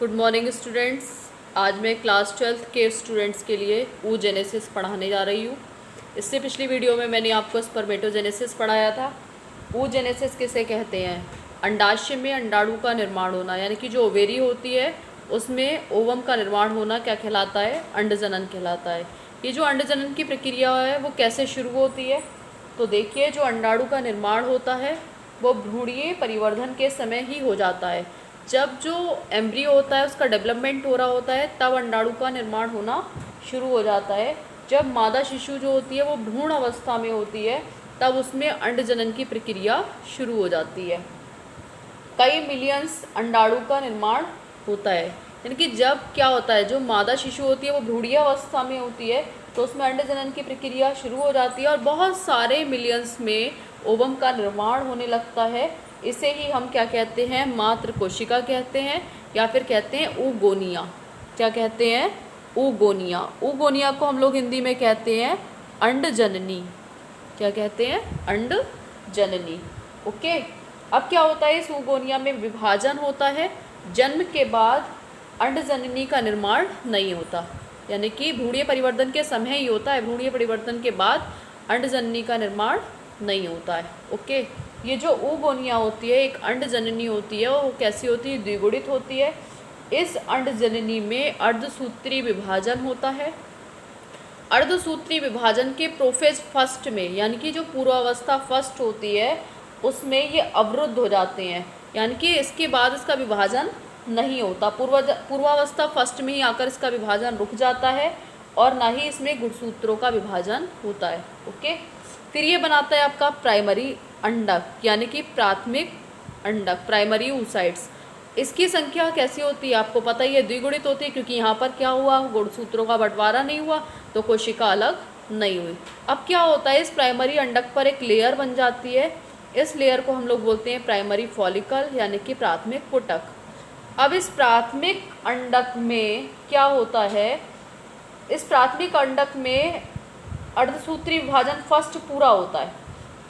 Good morning students. आज मैं class 12th के स्टूडेंट्स के लिए oogenesis पढ़ाने जा रही हूँ। इससे पिछली वीडियो में मैंने आपको स्पर्मेटोजेनेसिस पढ़ाया था। oogenesis किसे कहते हैं? अंडाशय में अंडाणु का निर्माण होना, यानी कि जो ओवेरी होती है उसमें ओवम का निर्माण होना क्या कहलाता है? अंडजनन कहलाता है। ये जो अंडजनन की प्रक्रिया है वो कैसे शुरू होती है? तो देखिए, जो अंडाणु का निर्माण होता है वो भ्रूणीय परिवर्धन के समय ही हो जाता है। जब जो एम्ब्रियो होता है उसका डेवलपमेंट हो रहा होता है तब अंडाणु का निर्माण होना शुरू हो जाता है। जब मादा शिशु जो होती है वो भ्रूण अवस्था में होती है तब उसमें अंडजनन की प्रक्रिया शुरू हो जाती है। कई मिलियंस अंडाणु का निर्माण होता है, यानी कि जब क्या होता है, जो मादा शिशु होती है वो भ्रूणीय अवस्था में होती है तो उसमें अंडजनन की प्रक्रिया शुरू हो जाती है और बहुत सारे मिलियंस में ओवम का निर्माण होने लगता है। इसे ही हम क्या कहते हैं? मात्र कोशिका कहते हैं, या फिर कहते हैं oogonia। क्या कहते हैं? oogonia। oogonia को हम लोग हिंदी में कहते हैं अंडजननी। क्या कहते हैं? अंडजननी। ओके। अब क्या होता है, इस oogonia में विभाजन होता है। जन्म के बाद अंडजननी का निर्माण नहीं होता, यानी कि भ्रूणीय परिवर्तन के समय ही होता है। भ्रूणीय परिवर्तन के बाद अंडजननी का निर्माण नहीं होता है। ओके। ये जो oogonia होती है, एक अंडजननी होती है, वो कैसी होती है? द्विगुणित होती है। इस अंडजननी में अर्धसूत्री विभाजन होता है। अर्धसूत्री विभाजन के प्रोफेज फर्स्ट में, यानी कि जो पूर्वावस्था फर्स्ट होती है उसमें ये अवरुद्ध हो जाते हैं, यानी कि इसके बाद इसका विभाजन नहीं होता। पूर्वावस्था फर्स्ट में ही आकर इसका विभाजन रुक जाता है और ना ही इसमें गुणसूत्रों का विभाजन होता है। ओके। फिर ये बनाता है आपका प्राइमरी अंडक, यानी कि प्राथमिक अंडक, प्राइमरी oocytes। इसकी संख्या कैसी होती है आपको पता ही है, द्विगुणित होती है, क्योंकि यहाँ पर क्या हुआ, गुणसूत्रों का बंटवारा नहीं हुआ तो कोशिका अलग नहीं हुई। अब क्या होता है, इस प्राइमरी अंडक पर एक लेयर बन जाती है। इस लेयर को हम लोग बोलते हैं प्राइमरी फॉलिकल, यानी कि प्राथमिक पुटक। अब इस प्राथमिक अंडक में क्या होता है, इस प्राथमिक अंडक में अर्धसूत्री विभाजन फर्स्ट पूरा होता है।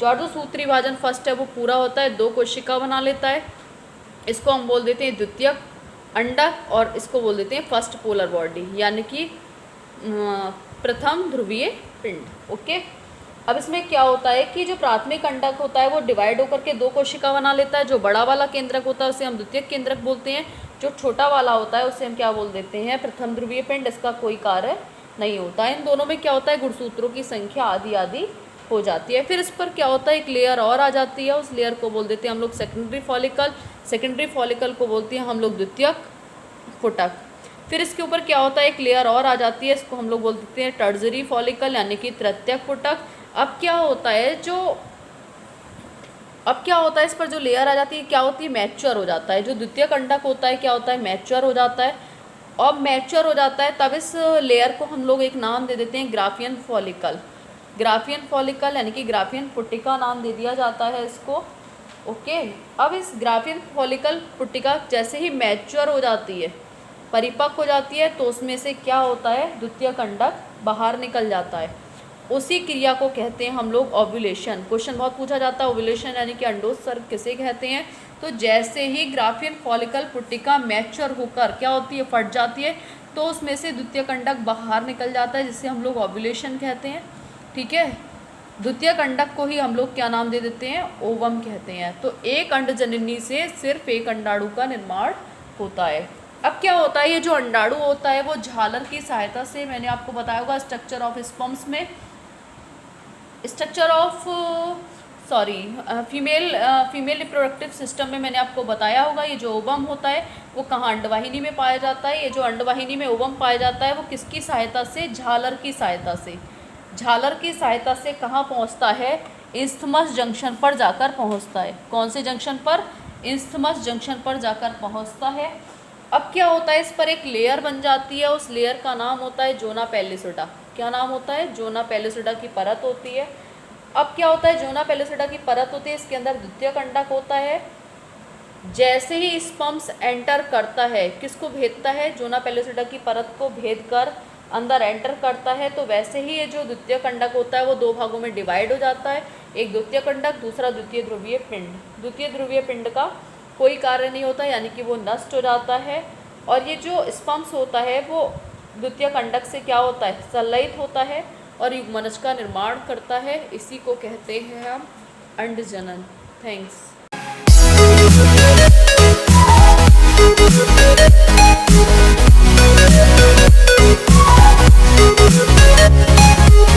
जो अर्धसूत्री विभाजन फर्स्ट है वो पूरा होता है, 2 कोशिका बना लेता है। इसको हम बोल देते हैं द्वितीयक अंडक और इसको बोल देते हैं फर्स्ट पोलर बॉडी, यानी कि प्रथम ध्रुवीय पिंड। ओके। अब इसमें क्या होता है कि जो प्राथमिक अंडक होता है वो डिवाइड होकर के 2 कोशिका बना लेता है। जो बड़ा वाला केंद्रक होता है उसे हम द्वितीयक केंद्रक बोलते हैं। जो छोटा वाला होता है उसे हम क्या बोल देते हैं? प्रथम ध्रुवीय पिंड। इसका कोई कार्य नहीं होता है। इन दोनों में क्या होता है, गुणसूत्रों की संख्या आदि आदि हो जाती है। फिर इस पर क्या होता है, एक लेयर और आ जाती है। उस लेयर को बोल देते हैं हम लोग सेकेंडरी फॉलिकल। सेकेंडरी फॉलिकल को बोलते हैं हम लोग द्वितीयक पुटक। फिर इसके ऊपर क्या होता है, एक लेयर और आ जाती है, इसको हम लोग बोल देते हैं टर्जरी फॉलिकल, यानी कि तृतीयक पुटक। अब क्या होता है, इस पर जो लेयर आ जाती है क्या होती है, मैच्योर हो जाता है। जो द्वितीयक अंडक होता है क्या होता है, मैच्योर हो जाता है। और मैच्योर हो जाता है तब इस लेयर को हम लोग एक नाम दे देते हैं ग्राफियन फॉलिकल। ग्राफियन फॉलिकल यानी कि ग्राफियन पुटिका नाम दे दिया जाता है इसको। ओके। अब इस ग्राफियन फॉलिकल पुटिका जैसे ही मैच्योर हो जाती है, परिपक्व हो जाती है, तो उसमें से क्या होता है, द्वितीयक अंडक बाहर निकल जाता है। उसी क्रिया को कहते हैं हम लोग ओव्यूलेशन। क्वेश्चन बहुत पूछा जाता है, ओव्यूलेशन यानी कि अंडोत्सर्ग किसे कहते हैं? तो जैसे ही ग्राफियन फॉलिकल पुटिका मैच्योर होकर क्या होती है, फट जाती है, तो उसमें से द्वितीयक अंडक बाहर निकल जाता है, जिसे हम लोग ओव्यूलेशन कहते हैं। ठीक है। द्वितीयक अंडक को ही हम लोग क्या नाम दे देते हैं, ओवम कहते हैं। तो एक अंडजननी से सिर्फ एक अंडाणु का निर्माण होता है। अब क्या होता है, ये जो अंडाणु होता है वो झालर की सहायता से, मैंने आपको बताया होगा स्ट्रक्चर ऑफ स्पर्म्स में, structure of female reproductive system में मैंने आपको बताया होगा। ये जो ओवम होता है वो कहाँ, अंडवाहिनी में पाया जाता है। ये जो अंडवाहिनी में ओवम पाया जाता है वो किसकी सहायता से, झालर की सहायता से। झालर की सहायता से कहाँ पहुँचता है, इस्थमस जंक्शन पर जाकर पहुँचता है। कौन से जंक्शन पर, इस्थमस जंक्शन पर जाकर पहुँचता है। अब क्या होता है, इस पर एक लेयर बन जाती है, उस लेयर का नाम होता है जोना पेलिसिडा। क्या नाम होता है, जोना पेलिसिडा की परत होती है। अब क्या होता है, जोना पेलिसिडा की परत होती है, इसके अंदर द्वितीयक अंडक होता है। जैसे ही स्पर्म्स एंटर करता है, किसको भेदता है, जोना पेलिसिडा की परत को भेद कर अंदर एंटर करता है, तो वैसे ही ये जो द्वितीयक अंडक होता है वो 2 भागों में डिवाइड हो जाता है। एक द्वितीयक अंडक, दूसरा द्वितीय ध्रुवीय पिंड। द्वितीय ध्रुवीय पिंड का कोई कार्य नहीं होता, यानी कि वो नष्ट हो जाता है। और ये जो स्पर्म्स होता है वो द्वितीयक अंडक से क्या होता है, संलयित होता है और युग्मनज का निर्माण करता है। इसी को कहते हैं हम अंडजनन। थैंक्स।